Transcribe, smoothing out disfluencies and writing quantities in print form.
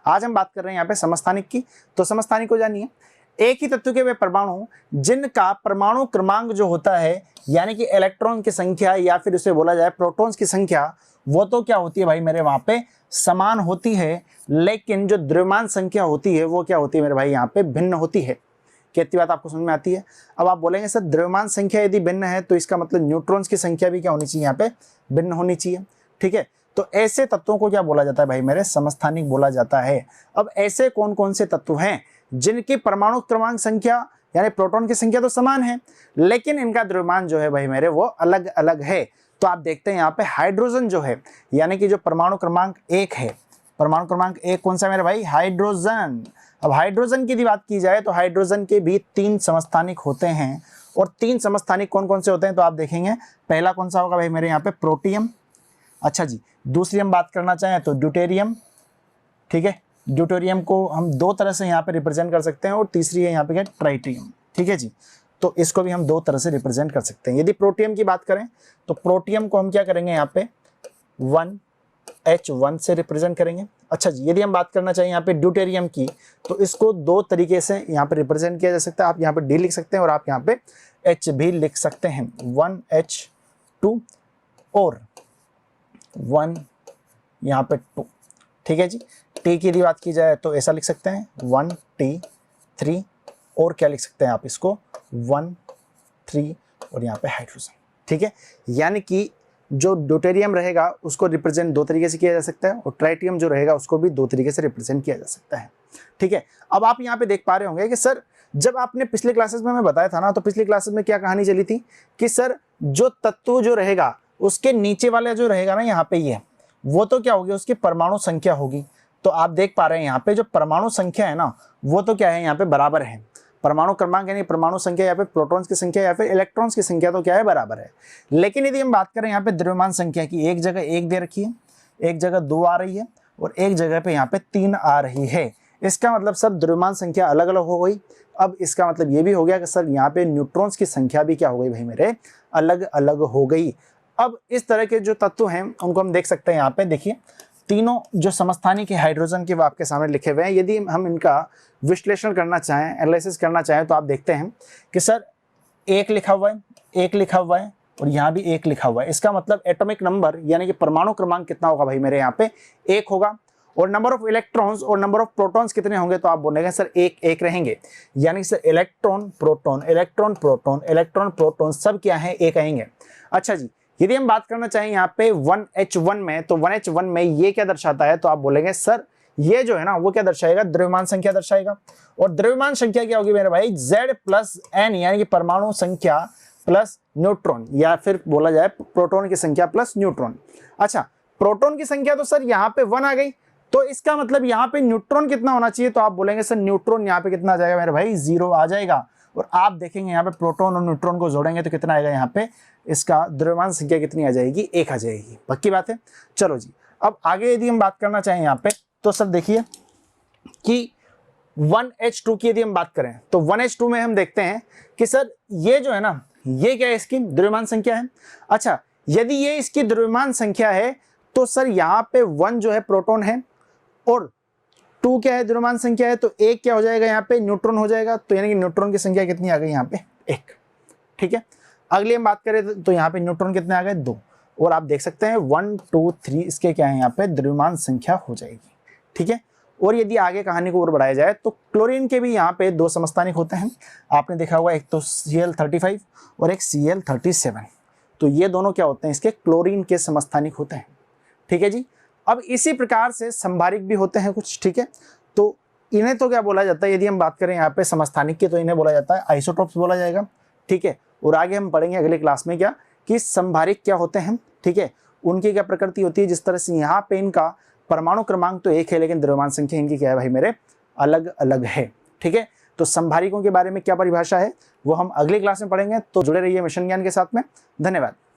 आज हम बात कर रहे हैं यहाँ पे समस्थानिक की। तो समस्थानिक को जानिए, एक ही तत्व के वे परमाणु जिनका परमाणु क्रमांक जो होता है यानी कि इलेक्ट्रॉन की संख्या या फिर उसे बोला जाए प्रोटॉन्स की संख्या, वो तो क्या होती है भाई मेरे वहां पे समान होती है, लेकिन जो द्रव्यमान संख्या होती है वो क्या होती है मेरे भाई यहाँ पे भिन्न होती है। कितनी बात आपको समझ में आती है? अब आप बोलेंगे सर द्रव्यमान संख्या यदि भिन्न है तो इसका मतलब न्यूट्रॉन्स की संख्या भी क्या होनी चाहिए, यहाँ पे भिन्न होनी चाहिए। ठीक है, तो ऐसे तत्वों को क्या बोला जाता है भाई मेरे, समस्थानिक बोला जाता है। अब ऐसे कौन कौन से तत्व हैं जिनकी परमाणु क्रमांक संख्या यानी प्रोटॉन की संख्या तो समान है, लेकिन इनका द्रव्यमान जो है भाई मेरे वो अलग अलग है। तो आप देखते हैं यहाँ पे हाइड्रोजन जो है यानी कि जो परमाणु क्रमांक 1 है, परमाणु क्रमांक 1 कौन सा मेरे भाई, हाइड्रोजन। अब हाइड्रोजन की बात की जाए तो हाइड्रोजन के भी 3 समस्थानिक होते हैं, और 3 समस्थानिक कौन कौन से होते हैं तो आप देखेंगे पहला कौन सा होगा भाई मेरे यहाँ पे, प्रोटियम। अच्छा जी, दूसरी हम बात करना चाहें तो ड्यूटेरियम। ठीक है, ड्यूटेरियम को हम 2 तरह से यहाँ पे रिप्रेजेंट कर सकते हैं, और तीसरी है यहाँ पे क्या, ट्राइटियम। ठीक है जी, तो इसको भी हम 2 तरह से रिप्रेजेंट कर सकते हैं। यदि प्रोटियम की बात करें तो प्रोटियम को हम क्या करेंगे यहाँ पे 1H1 से रिप्रेजेंट करेंगे। अच्छा जी, यदि हम बात करना चाहिए यहाँ पे ड्यूटेरियम की तो इसको 2 तरीके से यहाँ पे रिप्रेजेंट किया जा सकता है। आप यहाँ पे D लिख सकते हैं और आप यहाँ पे H भी लिख सकते हैं, 1H2 और 1 यहाँ पे 2। ठीक है जी, T की यदि बात की जाए तो ऐसा लिख सकते हैं 1T3, और क्या लिख सकते हैं आप इसको 1,3 और यहाँ पे हाइड्रोजन। ठीक है, यानी कि जो ड्यूटेरियम रहेगा उसको रिप्रेजेंट 2 तरीके से किया जा सकता है, और ट्राइटियम जो रहेगा उसको भी 2 तरीके से रिप्रेजेंट किया जा सकता है। ठीक है, अब आप यहाँ पे देख पा रहे होंगे कि सर जब आपने पिछले क्लासेस में हमें बताया था ना, तो पिछली क्लासेस में क्या कहानी चली थी कि सर जो तत्व जो रहेगा उसके नीचे वाला जो रहेगा ना यहाँ पे ये, वो तो क्या होगी, उसकी परमाणु संख्या होगी। तो आप देख पा रहे हैं यहाँ पे जो परमाणु संख्या है ना वो तो क्या है यहाँ पे बराबर है, परमाणु क्रमांक यानी परमाणु संख्या या फिर प्रोटॉन्स की संख्या या फिर इलेक्ट्रॉन्स की संख्या तो क्या है, बराबर है। लेकिन यदि हम बात करें यहाँ पे द्रव्यमान संख्या की, एक जगह 1 दे रखी है, एक जगह 2 आ रही है, और एक जगह पे यहाँ पे 3 आ रही है। इसका मतलब सर द्रव्यमान संख्या अलग अलग हो गई। अब इसका मतलब ये भी हो गया कि सर यहाँ पे न्यूट्रॉन्स की संख्या भी क्या हो गई भाई मेरे, अलग अलग हो गई। अब इस तरह के जो तत्व हैं उनको हम देख सकते हैं यहाँ पे, देखिए तीनों जो समस्थानिक है हाइड्रोजन के वो आपके सामने लिखे हुए हैं। यदि हम इनका विश्लेषण करना चाहें, एनालिसिस करना चाहें, तो आप देखते हैं कि सर 1 लिखा हुआ है, 1 लिखा हुआ है, और यहाँ भी 1 लिखा हुआ है। इसका मतलब एटॉमिक नंबर यानी कि परमाणु क्रमांक कितना होगा भाई मेरे यहाँ पे, 1 होगा। और नंबर ऑफ इलेक्ट्रॉन्स और नंबर ऑफ प्रोटॉन्स कितने होंगे, तो आप बोलेंगे सर 1 1 रहेंगे। यानी sir electron proton electron proton electron proton सब क्या है, 1 आएंगे। अच्छा जी, यदि हम बात करना चाहें यहाँ पे 1H1 में, तो 1H1 में ये क्या दर्शाता है, तो आप बोलेंगे सर ये जो है ना वो क्या दर्शाएगा, द्रव्यमान संख्या दर्शाएगा। और द्रव्यमान संख्या क्या होगी मेरे भाई, Z+N यानी कि परमाणु संख्या प्लस न्यूट्रॉन, या फिर बोला जाए प्रोटॉन की संख्या प्लस न्यूट्रॉन। अच्छा, प्रोटॉन की संख्या तो सर यहाँ पे 1 आ गई, तो इसका मतलब यहाँ पे न्यूट्रॉन कितना होना चाहिए, तो आप बोलेंगे सर न्यूट्रॉन यहाँ पे कितना आ जाएगा मेरे भाई, 0 आ जाएगा। और आप देखेंगे यहाँ पे प्रोटॉन और न्यूट्रॉन को जोड़ेंगे तो कितना आएगा, यहाँ पे इसका द्रव्यमान संख्या कितनी आ जाएगी, 1 आ जाएगी। पक्की बात है। चलो जी, अब आगे यदि हम बात करना चाहें यहाँ पे, तो सर देखिए कि 1H2 की यदि हम बात करें तो 1H2 में हम देखते हैं कि सर ये जो है ना ये क्या है, इसकी द्रव्यमान संख्या है। अच्छा, यदि ये इसकी द्रव्यमान संख्या है तो सर यहाँ पे 1 जो है प्रोटॉन है, और 2 क्या है द्रव्यमान संख्या है, तो 1 क्या हो जाएगा यहाँ पे, न्यूट्रॉन हो जाएगा। तो यानी कि न्यूट्रॉन की संख्या कितनी आ गई यहाँ पे, 1। ठीक है, अगली हम बात करें तो यहाँ पे न्यूट्रॉन कितने आ गए, 2। और आप देख सकते हैं 1 2 3 इसके क्या है यहाँ पे द्रव्यमान संख्या हो जाएगी। ठीक है, और यदि आगे कहानी को और बढ़ाया जाए तो क्लोरीन के भी यहाँ पे 2 समस्थानिक होते हैं। आपने देखा होगा, एक तो Cl35 और एक Cl37। तो ये दोनों क्या होते हैं, इसके क्लोरीन के समस्थानिक होते हैं। ठीक है जी, अब इसी प्रकार से संभारिक भी होते हैं कुछ। ठीक है, तो इन्हें तो क्या बोला जाता है, यदि हम बात करें यहाँ पे समस्थानिक की, तो इन्हें बोला जाता है आइसोटोप्स बोला जाएगा। ठीक है, और आगे हम पढ़ेंगे अगले क्लास में क्या कि संभारिक क्या होते हैं। ठीक है, उनकी क्या प्रकृति होती है, जिस तरह से यहाँ पे इनका परमाणु क्रमांक तो 1 है, लेकिन द्रव्यमान संख्या इनकी क्या है भाई मेरे, अलग अलग है। ठीक है, तो संभारिकों के बारे में क्या परिभाषा है वो हम अगली क्लास में पढ़ेंगे। तो जुड़े रहिए मिशन ज्ञान के साथ में। धन्यवाद।